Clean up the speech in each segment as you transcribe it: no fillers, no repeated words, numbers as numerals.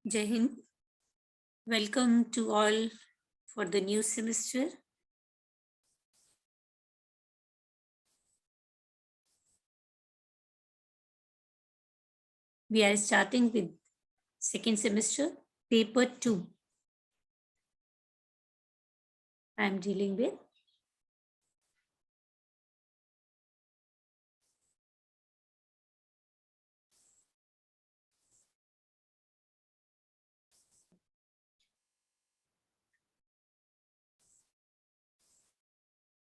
Jai Hind. Welcome to all for the new semester. We are starting with second semester, paper 2. I am dealing with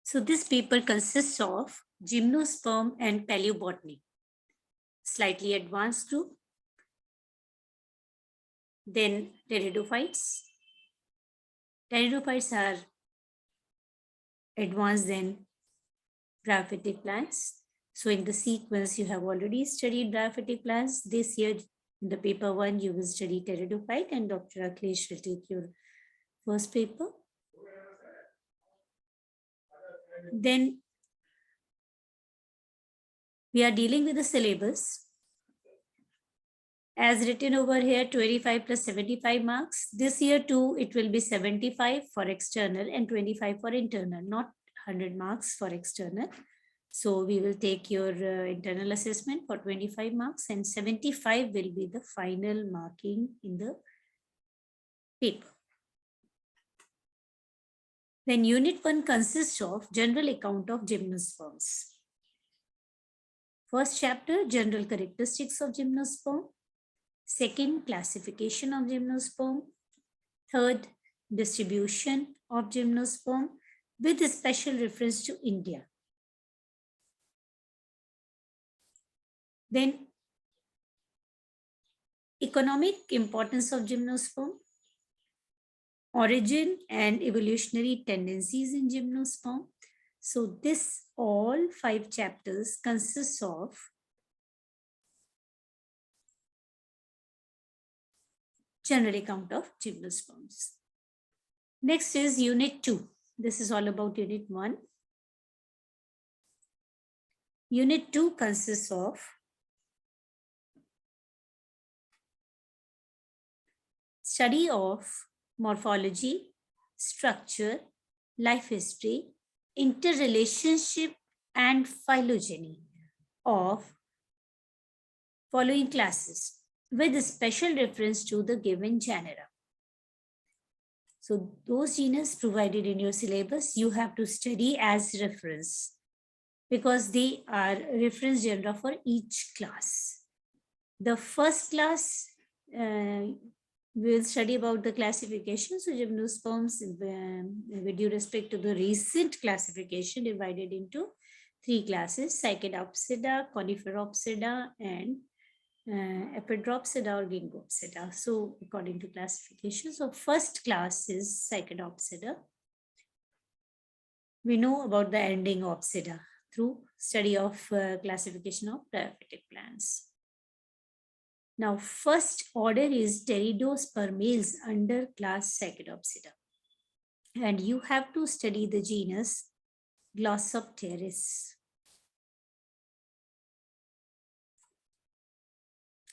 So this paper consists of Gymnosperm and Paleobotany, slightly advanced group, then Pteridophytes. Pteridophytes are advanced than Bryophytic plants. So in the sequence, you have already studied Bryophytic plants. This year, in the paper 1, you will study Pteridophyte, and Dr. Akhilesh will take your first paper. Then we are dealing with the syllabus. As written over here, 25 plus 75 marks. This year too, it will be 75 for external and 25 for internal, not 100 marks for external. So we will take your internal assessment for 25 marks and 75 will be the final marking in the paper. Then unit 1 consists of general account of gymnosperms. First chapter, general characteristics of gymnosperm. Second, classification of gymnosperm. Third, distribution of gymnosperm with a special reference to India. Then, economic importance of gymnosperm. Origin and evolutionary tendencies in gymnosperm. So this all 5 chapters consists of general account of gymnosperms. Next is unit 2. This is all about unit 1. Unit 2 consists of study of morphology, structure, life history, interrelationship, and phylogeny of following classes with a special reference to the given genera. So those genus provided in your syllabus, you have to study as reference because they are reference genera for each class. The first class, we'll study about the classification. So gymnosperms, with due respect to the recent classification, divided into 3 classes: Cycadopsida, Coniferopsida, and Epidropsida or Gingopsida. So according to classification, so first class is Cycadopsida. We know about the ending Opsida through study of classification of bryophytic plants. Now, first order is Pteridospermales under class Cycadopsida. And you have to study the genus Glossopteris.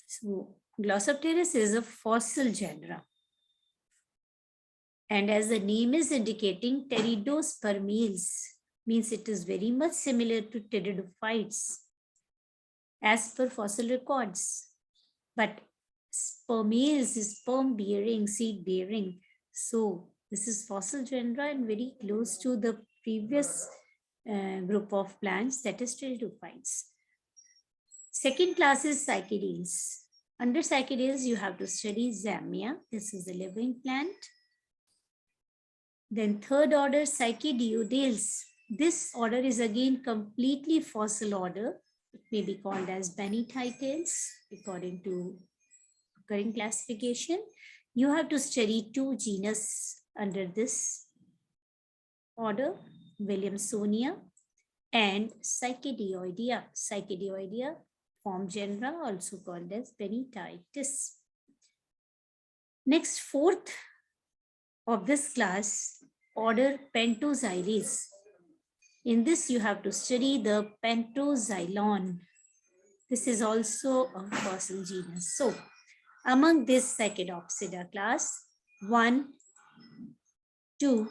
So, Glossopteris is a fossil genera. And as the name is indicating, Pteridospermales means it is very much similar to Pteridophytes as per fossil records. But spermales is sperm bearing, seed bearing. So this is fossil genera and very close to the previous group of plants, that is Pteridophytes. Second class is Cycadales. Under Cycadales, you have to study Zamia. This is a living plant. Then third order, Cycadiodales. This order is again completely fossil order. It may be called as Benititales according to current classification. You have to study 2 genus under this order, Williamsonia and Cycadioidea. Cycadioidea form genera also called as Benititis. Next, fourth of this class, order Pentoxylales. In this, you have to study the Pentoxylon. This is also a fossil genus. So, Among this Saccharopsida class, 1, 2,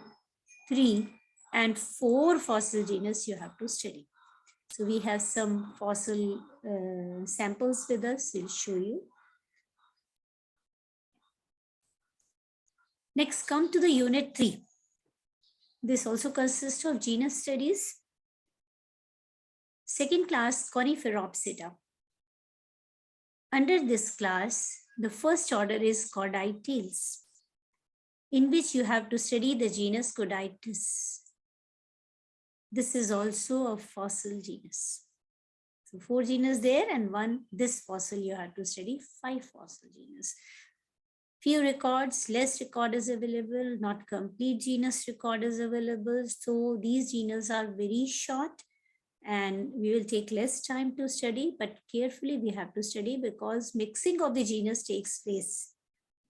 3, and 4 fossil genus you have to study. So we have some fossil samples with us. We'll show you. Next, come to the unit 3. This also consists of genus studies. Second class, Coniferopsida. Under this class, the first order is Chordipteles, in which you have to study the genus Chordiptes. This is also a fossil genus. So 4 genus there and 1, this fossil you have to study, 5 fossil genus. Few records, less record is available, not complete genus record is available. So these genus are very short and we will take less time to study, but carefully we have to study because mixing of the genus takes place.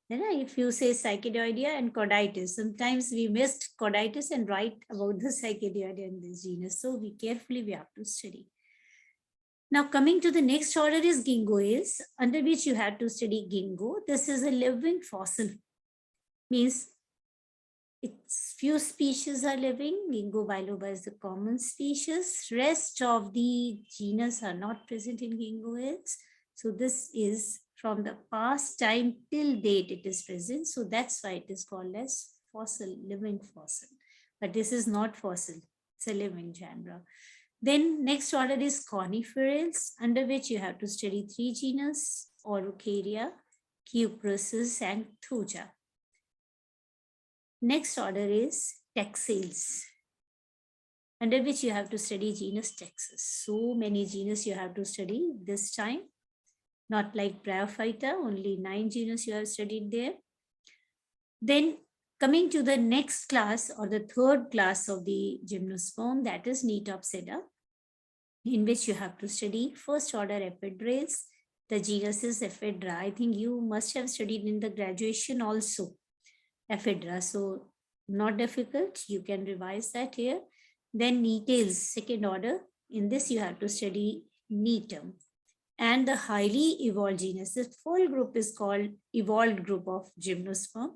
If you say Psychedioidea and Chordites, sometimes we missed Chordites and write about the Psychedioidea in this genus. So we have to study. Now coming to the next order is Ginkgoids, under which you have to study ginkgo. This is a living fossil, means its few species are living. Ginkgo biloba is the common species. Rest of the genus are not present in Ginkgoids. So this is from the past time till date it is present. So that's why it is called as fossil, living fossil. But this is not fossil, it's a living genre. Then next order is Coniferales, under which you have to study 3 genus, Araucaria, Cupressus, and Thuja. Next order is Taxales, under which you have to study genus Taxus. So many genus you have to study this time, not like Bryophyta, only 9 genus you have studied there. Then coming to the next class or the third class of the Gymnosperm, that is Nitopsida, in which you have to study first order Epidrales. The genus is Ephedra. I think you must have studied in the graduation also, Ephedra. So not difficult, you can revise that here. Then Netales, second order. In this you have to study Netum. And the highly evolved genus, the full group is called evolved group of Gymnosperm,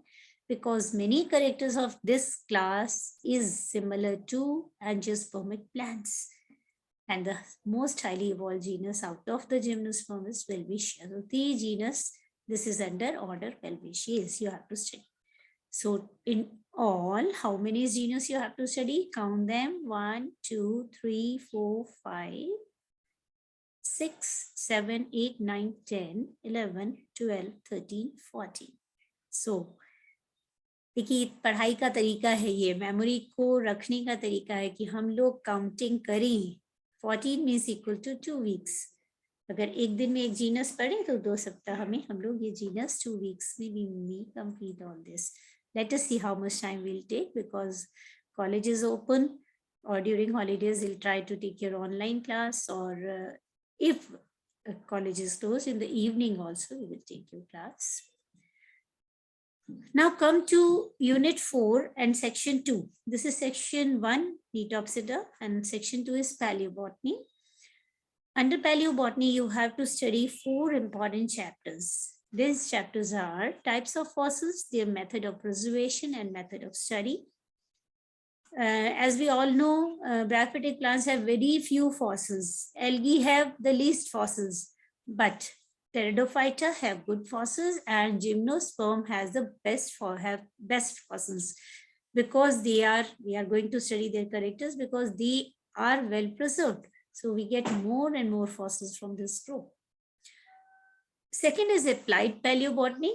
because many characters of this class is similar to angiospermic plants. And the most highly evolved genus out of the Gymnosperm is Welwitschia. So 3 genus, this is under order Welwitschia, you have to study. So in all, how many genus you have to study? Count them: 1, 2, 3, 4, 5, 6, 7, 8, 9, 10, 11, 12, 13, 14. So देखिए पढ़ाई का तरीका है, ये memory को रखने का तरीका है कि हम लोग काउंटिंग करें. 14 मीन्स इक्वल टू 2 वीक्स. अगर एक दिन में एक जीनस पढ़े तो 2 सप्ताह में हम लोग ये जीनस 2 वीक्स में we complete all this. Let us see how much time we'll take, because college is open, or during holidays you'll try to take your online class, or if college is closed in the evening also we will take your class. Now come to unit 4 and section 2. This is section 1, Nitopsida, and section 2 is paleobotany. Under paleobotany, you have to study 4 important chapters. These chapters are types of fossils, their method of preservation and method of study. As we all know, brachyphytic plants have very few fossils. Algae have the least fossils, but Pteridophyta have good fossils, and Gymnosperm has the best fossils, because we are going to study their characters because they are well preserved. So we get more and more fossils from this group. Second is applied paleobotany,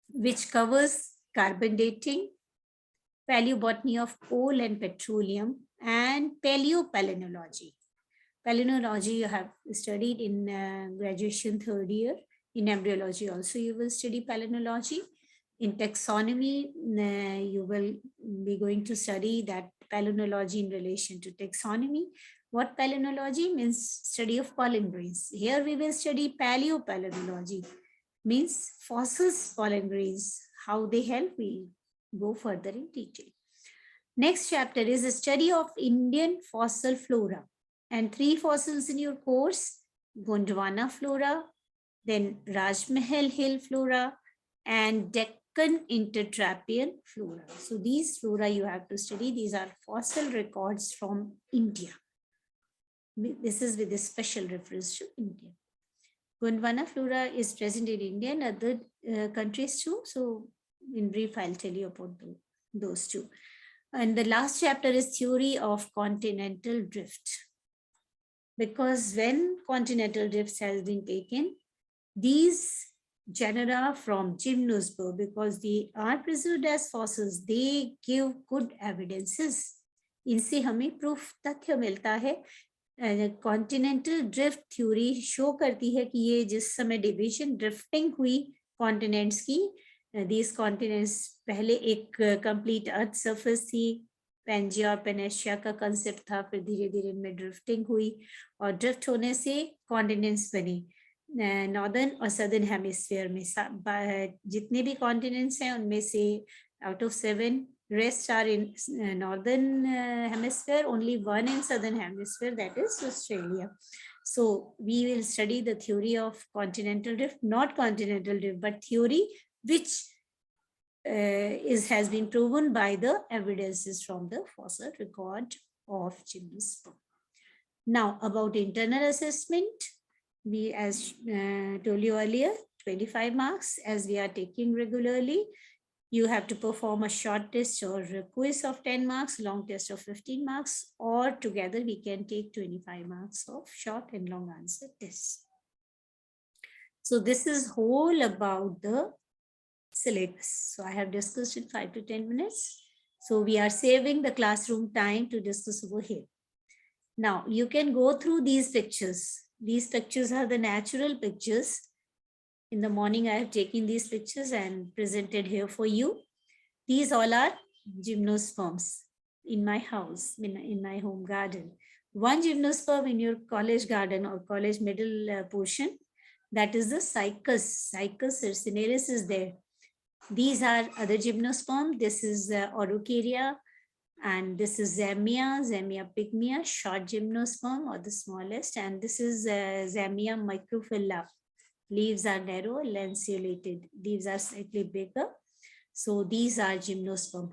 which covers carbon dating, paleobotany of coal and petroleum, and paleopalynology. Palynology you have studied in graduation 3rd year. In embryology also you will study palynology. In taxonomy, you will be going to study that palynology in relation to taxonomy. What palynology means? Study of pollen grains. Here we will study paleopalynology, means fossils pollen grains, how they help. We'll go further in detail. Next chapter is a study of Indian fossil flora, and 3 fossils in your course: Gondwana flora, then Rajmahal Hill flora, and Deccan Intertrapean flora. So these flora you have to study. These are fossil records from India. This is with a special reference to India. Gondwana flora is present in India and other countries too. So in brief, I'll tell you about those two. And the last chapter is theory of continental drift. Because when continental drifts has been taken, these genera from Gymnosperms, because they are preserved as fossils, they give good evidences. इनसे हमें proof तथ्य मिलता है. Continental drift theory show करती है कि ये जिस समय डिविजन ड्रिफ्टिंग हुई कॉन्टिनेंट्स की, दीज कॉन्टिनेंट्स पहले एक कंप्लीट अर्थ सरफेस थी, पेंजिया और पेनेशिया का कंसेप्ट था, फिर धीरे धीरे इनमें ड्रिफ्टिंग हुई और ड्रिफ्ट होने से कॉन्टिनेंट्स बनी. नॉर्दर्न और सदर्न हेमिस्फीयर में जितने भी कॉन्टिनेंट्स हैं उनमें से out of 7 rest are in northern hemisphere, only one in southern hemisphere, that is Australia. So we will study the theory of continental drift, not continental drift, but theory which has been proven by the evidences from the fossil record of Gymnosperms. Now about internal assessment, we as told you earlier, 25 marks as we are taking regularly. You have to perform a short test or a quiz of 10 marks, long test of 15 marks, or together we can take 25 marks of short and long answer tests. So this is whole about the syllabus. So I have discussed in 5 to 10 minutes. So we are saving the classroom time to discuss over here. Now you can go through these pictures. These pictures are the natural pictures. In the morning, I have taken these pictures and presented here for you. These all are Gymnosperms in my house, in my home garden. One Gymnosperm in your college garden or college middle portion, that is the Cycas. Cycas circinalis is there. These are other Gymnosperm. This is Araucaria, and this is Zamia, Zamia pygmea, short Gymnosperm or the smallest, and this is Zamia microphylla. Leaves are narrow, lanceolated. Leaves are slightly bigger. So these are Gymnosperm.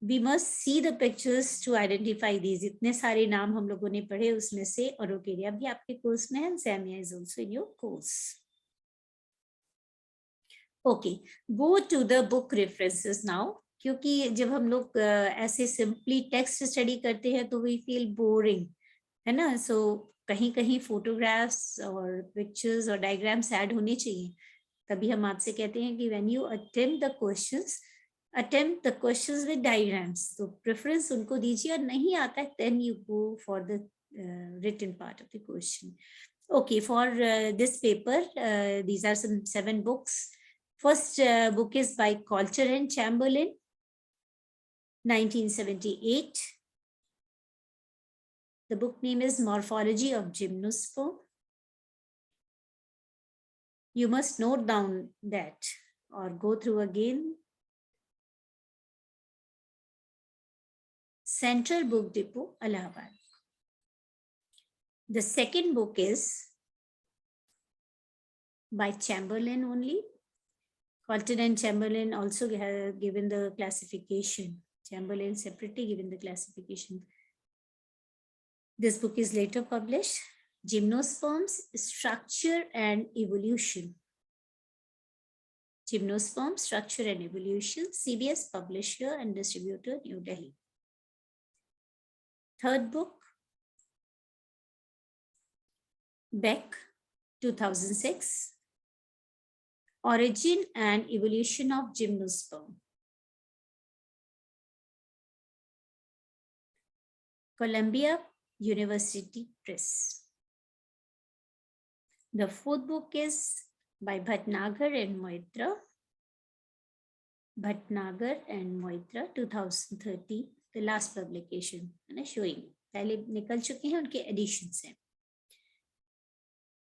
We must see the pictures to identify these. इतने सारे नाम हम लोगों ने पढ़े, उसमें से Araucaria भी आपके कोर्स में है, Zamia is also in your course. Okay, go to the book references now. क्योंकि जब हम लोग ऐसे simply text study करते हैं तो we feel boring, है ना? So कहीं कहीं फोटोग्राफ्स और पिक्चर्स और डायग्राम्स ऐड होने चाहिए. तभी हम आपसे कहते हैं कि when you attempt the questions with diagrams, तो प्रेफरेंस उनको दीजिए, और नहीं आता है then you go for the written part of the question. Okay, for this paper these are some 7 books. First book is by Coulter and Chamberlain, 1978. The book name is Morphology of Gymnosperm. You must note down that or go through again. Central Book Depot, Allahabad. The second book is by Chamberlain only. Colton and Chamberlain also have given the classification. Chamberlain separately given the classification. This book is later published. Gymnosperms, Structure and Evolution. Gymnosperms, Structure and Evolution, CBS publisher and distributor, New Delhi. Third book, Beck, 2006. Origin and Evolution of Gymnosperm. Columbia University Press. The fourth book is by Bhatnagar and Moitra. Bhatnagar and Moitra, 2030, the last publication. And showing. पहले निकल चुके हैं, उनके editions हैं.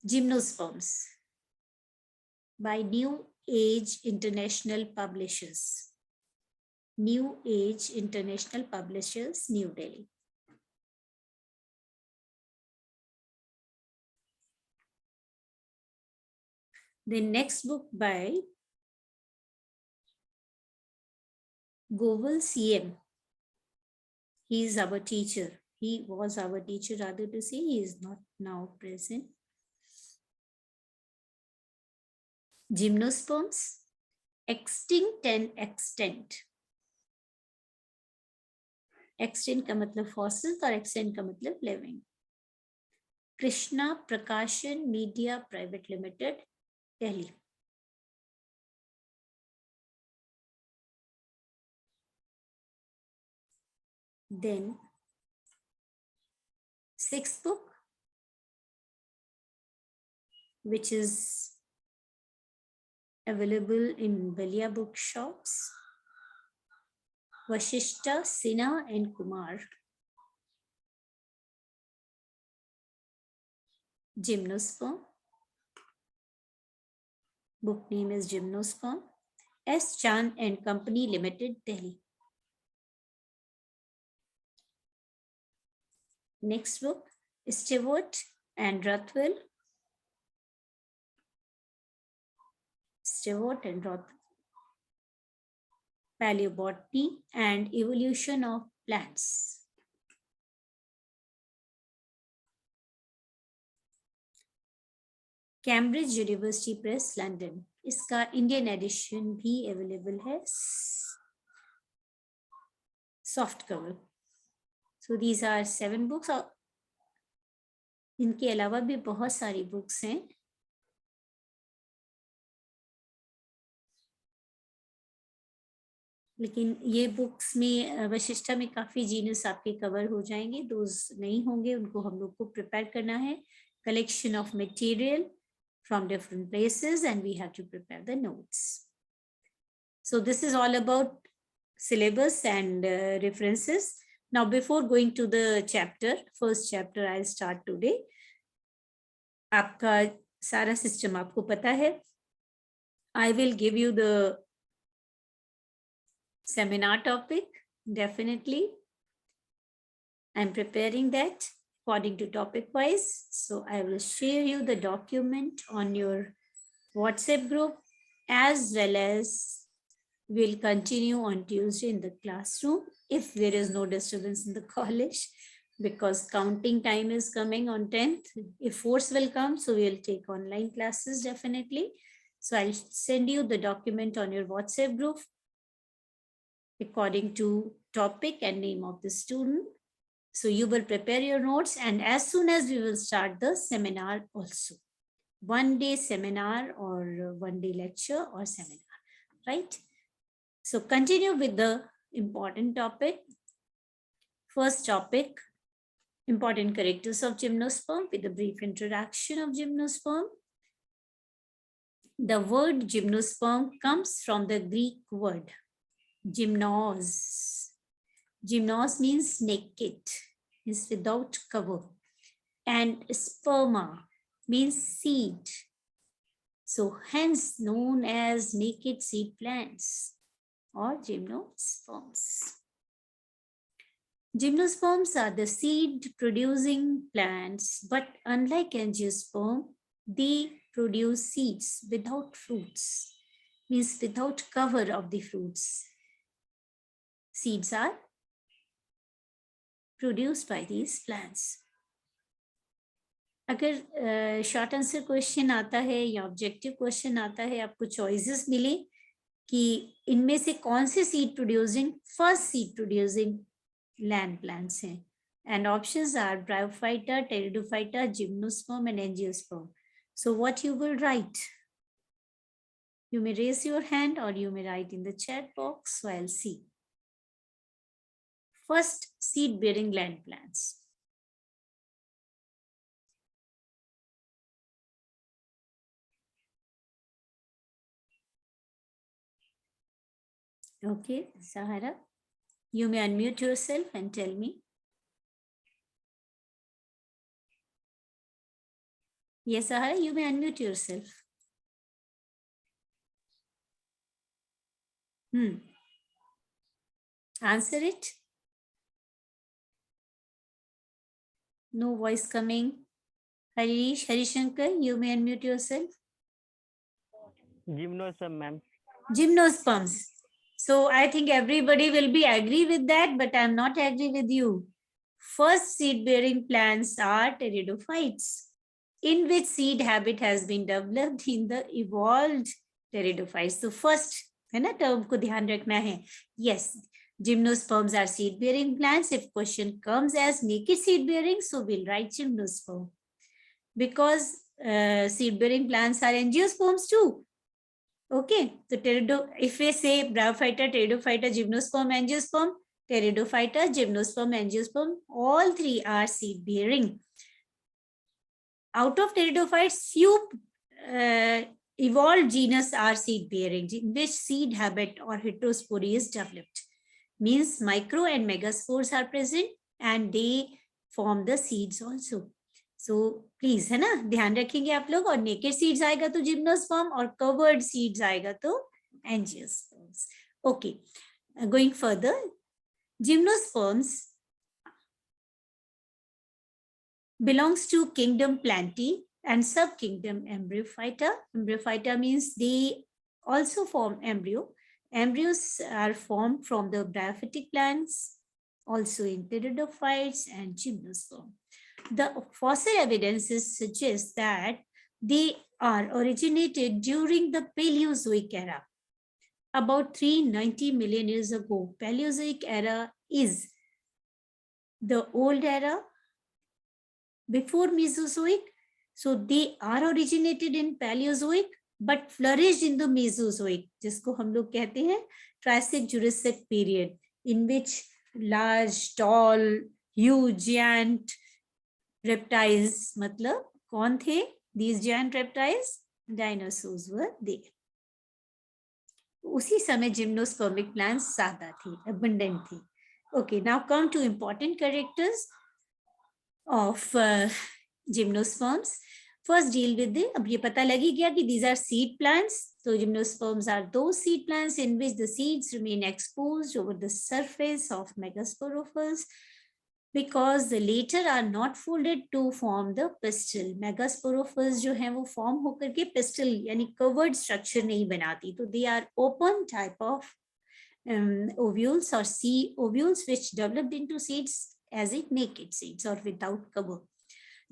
Gymnosperms by New Age International Publishers. New Age International Publishers, New Delhi. The next book by Goval CM. He is our teacher. He was our teacher, rather to say. He is not now present. Gymnosperms, extinct and extent. Extinct का मतलब fossils और extent का मतलब living. Krishna Prakashan Media Private Limited, Delhi. Then sixth book, which is available in Balia bookshops, Vashishta, Sinha and Kumar. Gymnosperm. Book name is Gymnosperm. S. Chand and Company Limited, Delhi. Next book, Stewart and Rothwell. Stewart and Rothwell. Paleobotany and Evolution of Plants. Cambridge University Press, London. इसका Indian edition भी available है, soft cover. So these are 7 books. इनके अलावा भी बहुत सारी books हैं. लेकिन ये बुक्स में वशिष्ठा में काफी जीनस आपके कवर हो जाएंगे. दोज नहीं होंगे, उनको हम लोग को प्रिपेयर करना है. Collection of material from different places, and we have to prepare the notes. So this is all about syllabus and references. Now, before going to the chapter, first chapter I'll start today. आपका सारा system आपको पता है. I will give you the seminar topic, definitely. I'm preparing that according to topic wise. So I will share you the document on your WhatsApp group, as well as we'll continue on Tuesday in the classroom if there is no disturbance in the college, because counting time is coming on 10th. If force will come, so we'll take online classes definitely. So I'll send you the document on your WhatsApp group according to topic and name of the student. So you will prepare your notes, and as soon as we will start the seminar also. 1 day seminar or 1 day lecture or seminar, right? So continue with the important topic. First topic, important characters of gymnosperm, with a brief introduction of gymnosperm. The word gymnosperm comes from the Greek word gymnos. Gymnos means naked, is without cover. And sperma means seed. So hence known as naked seed plants or gymnosperms. Gymnosperms are the seed producing plants, but unlike angiosperm, they produce seeds without fruits, means without cover of the fruits. Seeds are produced by these plants. अगर short answer question आता है या objective question आता है, आपको choices मिले कि इनमें से कौन से seed producing first seed producing land plants हैं, and options are Bryophyta, Pteridophyta, gymnosperm and angiosperm. So what you will write? You may raise your hand or you may write in the chat box, so I'll see. First, seed-bearing land plants. Okay, Sahara, you may unmute yourself and tell me. Yes, Sahara, you may unmute yourself. Answer it. No voice coming. Harish, Harishankar, you may unmute yourself. Gymnosperm, ma'am. Gymnosperms. So I think everybody will be agree with that, but I'm not agree with you. First seed-bearing plants are pteridophytes, in which seed habit has been developed in the evolved pteridophytes. So first, है ना, term को ध्यान रखना है. Yes, gymnosperms are seed-bearing plants. If question comes as naked seed-bearing, so we'll write gymnosperm. Because seed-bearing plants are angiosperms too. Okay, so if we say bryophyta, pteridophyta, gymnosperm, angiosperm, pteridophyta, gymnosperm, angiosperm, all three are seed-bearing. Out of pteridophytes, few evolved genus are seed-bearing, in which seed habit or heterospory is developed. Means micro and megaspores are present and they form the seeds also. So please, है ना, ध्यान रखेंगे आप लोग. और naked seeds आएगा तो gymnosperm और कवर्ड सीड्स आएगा तो angiosperms. Okay, going further, gymnosperms belongs to kingdom Plantae and subkingdom Embryophyta. Embryophyta means they also form embryo. Embryos are formed from the bryophytic plants, also in pteridophytes and gymnosperm. The fossil evidences suggest that they are originated during the Paleozoic era, about 390 million years ago. Paleozoic era is the old era before Mesozoic. So they are originated in Paleozoic but flourished in the Mesozoic, जिसको हम लोग कहते हैं Triassic Jurassic period, in which large, tall, huge, giant reptiles, मतलब कौन थे? These giant reptiles, dinosaurs were there. उसी समय gymnospermic plants ज्यादा थी, abundant थी. Okay, now come to important characters of gymnosperms. First deal with the, अब ये पता लगी गया कि these are seed plants. So gymnosperms are those seed plants in which the seeds remain exposed over the surface of megasporophores, because the later are not folded to form the pistil. Megasporophores जो हैं वो form होकर के pistil यानी covered structure नहीं बनाती. तो they are open type of ovules or seed ovules which developed into seeds as it naked seeds or without cover.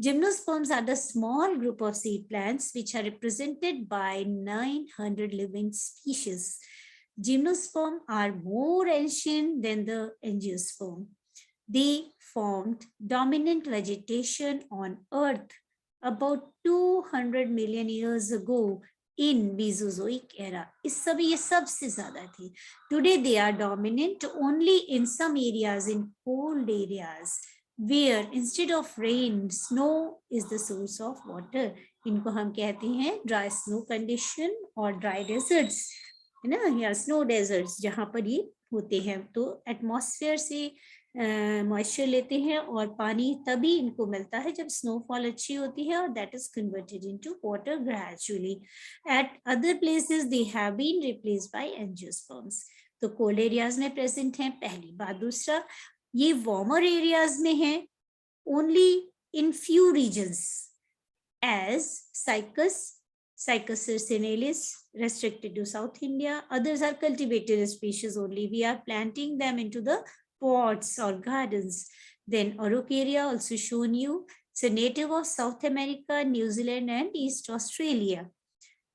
Gymnosperms are the small group of seed plants which are represented by 900 living species. Gymnosperms are more ancient than the angiosperm. They formed dominant vegetation on Earth about 200 million years ago in Mesozoic era. इस समय ये सबसे ज़्यादा थी. Today they are dominant only in some areas, in cold areas, where instead of rain, snow is the source of water. इनको हम कहते हैं dry snow condition और dry deserts, है ना, या snow deserts जहाँ पर ये होते हैं. तो एटमॉस्फेयर से मॉइस्चर लेते हैं और पानी तभी इनको मिलता है जब स्नोफॉल अच्छी होती है और that is converted into water gradually. At other places they have been replaced by angiosperms. तो कोल्ड एरियाज में प्रेजेंट हैं, पहली बात. दूसरा, ये वार्मर एरियाज में है only in few regions, as Cycus circinalis restricted to South India. Others are cultivated species only. We are planting them into the pots or gardens. Then Araucaria, also shown you. It's a native of South America, New Zealand, and East Australia.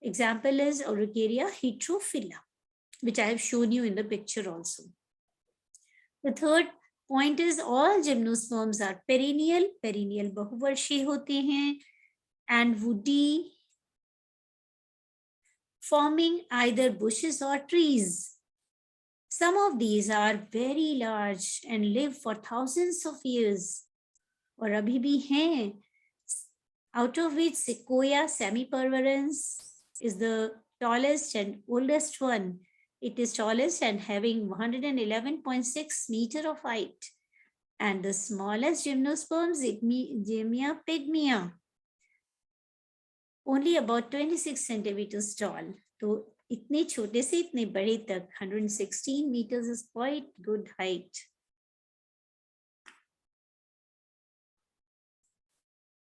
Example is Araucaria heterophylla, which I have shown you in the picture also. The third point is all gymnosperms are perennial. Perennial बहुवर्षीय होते हैं and woody, forming either bushes or trees. Some of these are very large and live for thousands of years. और अभी भी हैं. Out of which Sequoia sempervirens is the tallest and oldest one. It is tallest and having 111.6 meter of height. And the smallest gymnosperms, Gymia pygmea, only about 26 centimeters tall. तो इतने छोटे से इतने बड़े तक 116 meters is quite good height.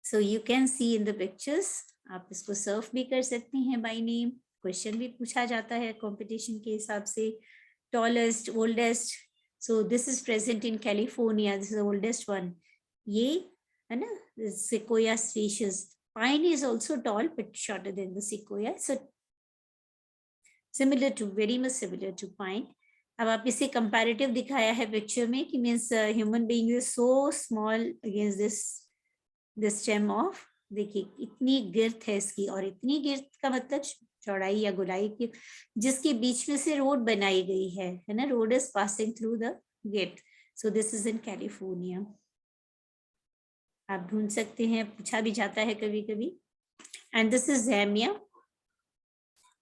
So you can see in the pictures. आप इसको Surf भी कर सकते हैं by name. क्वेश्चन भी पूछा जाता है कंपटीशन के हिसाब से. Tallest, oldest, so this is present in California, this is oldest one. ये है ना, sequoia species. Pine is also tall but shorter than the sequoia, so similar to, very much similar to pine. अब आप इसे comparative दिखाया है picture में कि means human being is so small against this stem of. देखिए इतनी गिर्थ है इसकी, और इतनी गिर्थ का मतलब चौड़ाई या गोलाई की, जिसके बीच में से रोड बनाई गई है ना. Road is passing through the girth. So this is in California. आप ढूंढ सकते हैं, पूछा भी जाता है कभी कभी. And this is Zamia,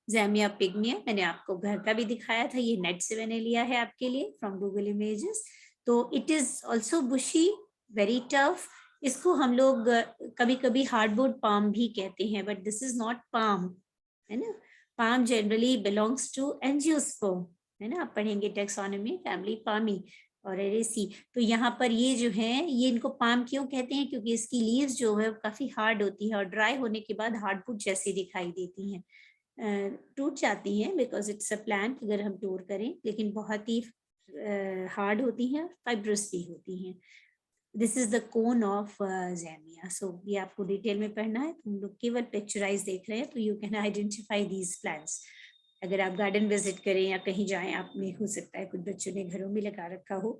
Zamia pygmaea. मैंने आपको घर का भी दिखाया था, ये नेट से मैंने लिया है आपके लिए फ्रॉम गूगल इमेजेस. तो it is also bushy, very tough. इसको हम लोग कभी कभी हार्डवुड पाम भी कहते हैं, but this is not palm, है ना. Palm generally belongs to angiosperm, है ना. आप पढ़ेंगे टेक्सोनॉमी, फैमिली पामी और एरेसी. तो यहाँ पर ये जो है, ये इनको पाम क्यों कहते हैं, क्योंकि इसकी लीव्स जो है काफी हार्ड होती है और ड्राई होने के बाद हार्डवुड जैसी दिखाई देती हैं, टूट जाती हैं, बिकॉज इट्स अ प्लांट अगर हम टूर करें, लेकिन बहुत ही हार्ड होती हैं, फाइब्रस भी होती हैं. This is the cone of Zamia. So ये आपको डिटेल में पढ़ना है, तो हम लोग केवल पिक्चराइज देख रहे हैं, तो you can identify these plants. अगर आप गार्डन विजिट करें या कहीं जाएं, आपने हो सकता है कुछ बच्चों ने घरों में लगा रखा हो.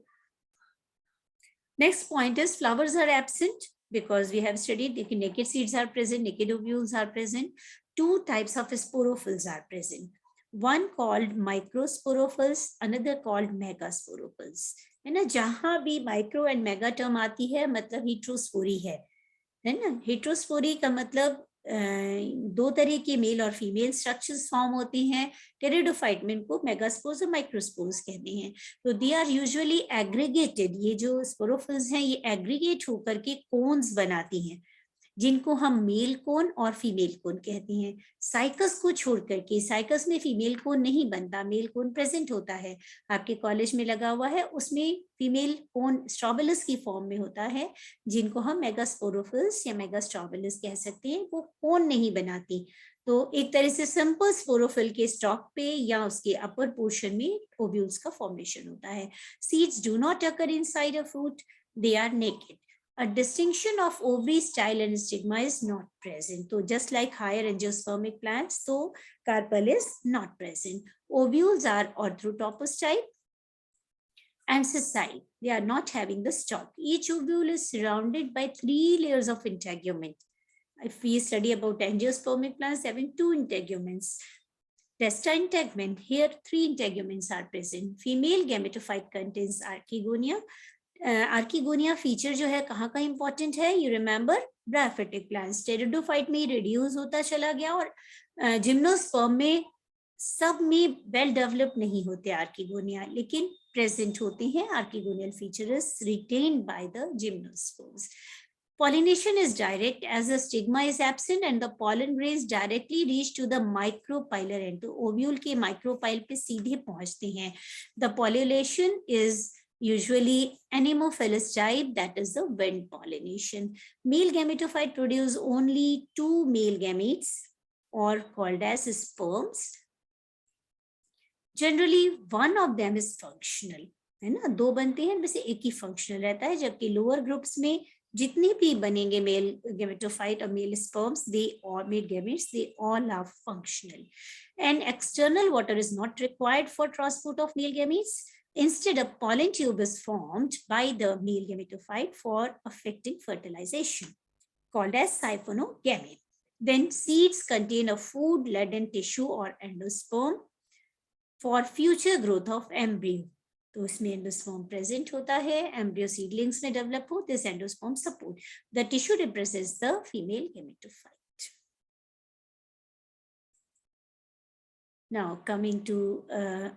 Next point is flowers are absent because we have studied naked seeds are present, naked ovules are present. Two types of sporophylls are present. One called microsporophylls, another called megasporophylls. है ना. जहां भी माइक्रो एंड मेगा टर्म आती है मतलब हीट्रोस्पोरी है ना. हीट्रोस्पोरी का मतलब दो तरह के मेल और फीमेल स्ट्रक्चर्स फॉर्म होते हैं. टेरिडोफाइट में इनको मेगास्पोर्स और माइक्रोस्पोर्स कहते हैं. तो दे आर यूजुअली एग्रीगेटेड. ये जो स्पोरोफिल्स हैं ये एग्रीगेट होकर के कोन्स बनाती हैं, जिनको हम मेल कोन और फीमेल कोन कहते हैं. साइकस को छोड़ करके, साइकस में फीमेल कोन नहीं बनता, मेल कोन प्रेजेंट होता है. आपके कॉलेज में लगा हुआ है, उसमें फीमेल कोन स्ट्रॉबेलिस की फॉर्म में होता है, जिनको हम मेगास्पोरोफिल्स या मेगास्ट्रॉबेलिस कह सकते हैं. वो कोन नहीं बनाती. तो एक तरह से सिंपल स्पोरोफिल के स्टॉक पे या उसके अपर पोर्शन में ओव्यूल्स का फॉर्मेशन होता है. Seeds do not occur inside a fruit, they are naked. A distinction of ovary style and stigma is not present. So just like higher angiospermic plants, so carpel is not present. Ovules are orthotopous type and sessile. They are not having the stalk. Each ovule is surrounded by 3 layers of integument. If we study about angiospermic plants having 2 integuments. Testa integument, here 3 integuments are present. Female gametophyte contains archegonia. Archegonia feature जो है कहाँ का important है, you remember bryophytic plants. Pteridophyte में reduce होता चला गया, और जिम्नोस्पर्म में सब में वेल डेवलप नहीं होते आर्किगोनिया, लेकिन प्रेजेंट होते हैं. Archegonial feature is retained by the gymnosperms. Pollination is direct as the stigma is absent and the pollen grains directly reach to the micropylar end. तो ovule के micropyle पे सीधे पहुंचते हैं. The pollination is usually anemophilous type, that is the wind pollination. Male gametophyte produce only 2 male gametes or called as sperms. Generally one of them is functional, है ना. 2 बनते हैं, वैसे एक ही functional रहता है, जबकि lower groups में जितने भी बनेंगे मेल gametophyte और mail sperms, they all male gametes, they all are functional. And external water is not required for transport of male gametes. Instead, a pollen tube is formed by the male gametophyte for effecting fertilization, called as siphonogamy. Then seeds contain a food-laden tissue or endosperm for future growth of embryo. तो इसमें endosperm present होता है, embryo seedlings में develop हो, this endosperm support the tissue represents the female gametophyte. Now coming to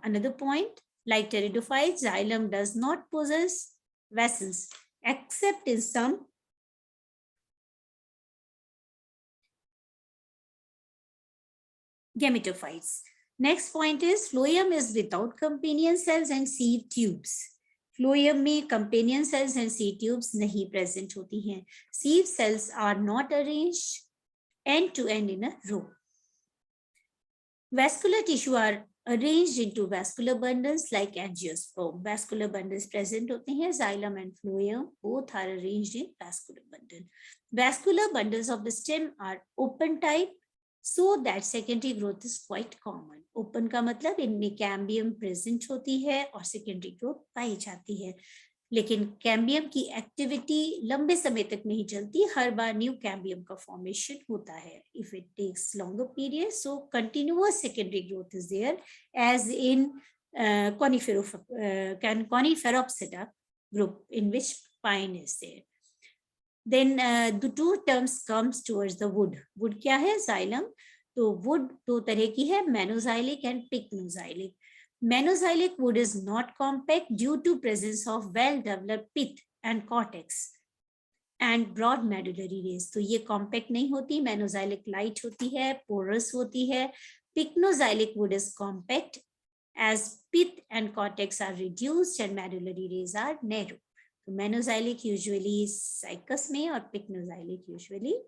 another point, like pteridophytes, xylem does not possess vessels except in some gametophytes. Next point is phloem is without companion cells and seed tubes. Phloem में companion cells and seed tubes नहीं present होती हैं. Seed cells are not arranged end to end in a row. Vascular tissue are arranged into vascular bundles like angiosperm. Vascular bundles present होते हैं, xylem and phloem both are arranged in vascular bundle. Vascular bundles of the stem are open type, so that secondary growth is quite common. Open का मतलब इनमें cambium present होती है और secondary growth पाई जाती है. लेकिन कैम्बियम की एक्टिविटी लंबे समय तक नहीं चलती, हर बार न्यू कैम्बियम का फॉर्मेशन होता है. If it takes longer period, so continuous secondary growth is there as in coniferopsida group in which pine is there. Then the two terms comes towards the wood. Wood क्या है? Xylem. तो wood दो तरह की है, मेनोजाइलिक and pycnoxylic. Menoxylic wood is not compact due to presence of well-developed pith and cortex and broad medullary rays. तो ये compact नहीं होती, menoxylic light होती है, porous होती है. Pycnoxylic wood is compact as pith and cortex are reduced and medullary rays are narrow. तो menoxylic usually cycas में और pycnoxylic usually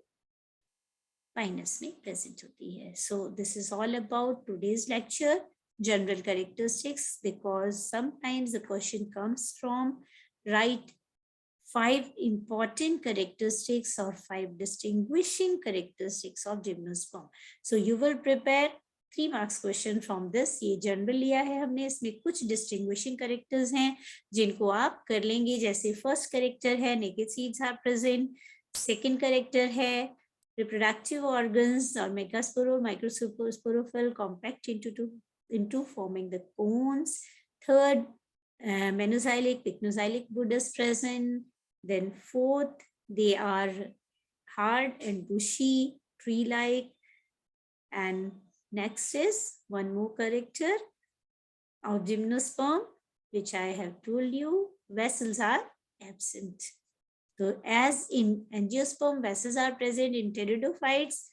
pinus में present होती है. So this is all about today's lecture. General characteristics, because sometimes the question comes from write 5 important characteristics or 5 distinguishing characteristics of gymnosperm. So you will prepare 3 marks question from this. ये general लिया है हमने, इसमें कुछ distinguishing characters हैं जिनको आप कर लेंगे. जैसे first character है naked seeds are present, second character है reproductive organs or megaspore, microsporophyll compact into forming the cones. Third, menoxylic, pycnoxylic wood is present. Then fourth, they are hard and bushy, tree-like. And next is one more character of gymnosperm, which I have told you, vessels are absent. So as in angiosperm, vessels are present. In pteridophytes,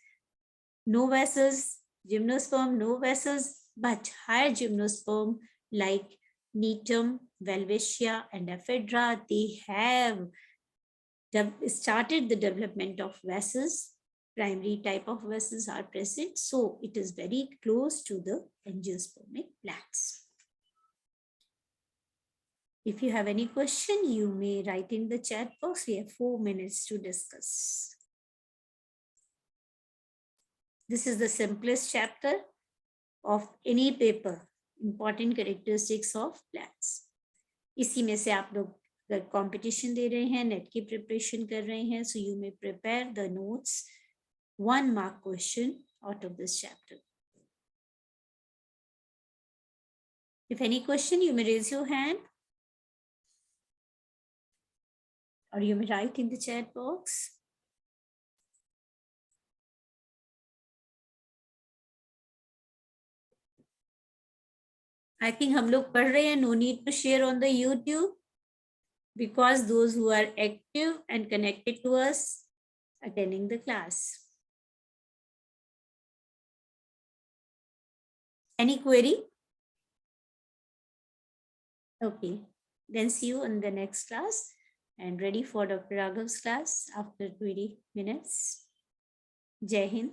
no vessels. Gymnosperm, no vessels. But higher gymnosperm like Netum, Welwitschia, and Ephedra, they have started the development of vessels. Primary type of vessels are present, so it is very close to the angiospermic plants. If you have any question, you may write in the chat box. We have 4 minutes to discuss. This is the simplest chapter of any paper, important characteristics of plants. इसी में से आप लोग अगर competition दे रहे हैं, net की preparation कर रहे हैं, so you may prepare the notes, 1 mark question out of this chapter. If any question, you may raise your hand or you may write in the chat box. I think हम लोग पढ़ रहे हैं. No need to share on the YouTube because those who are active and connected to us attending the class. Any query? Okay, then see you in the next class and ready for Dr. Raghav's class after 20 minutes. Jai Hind.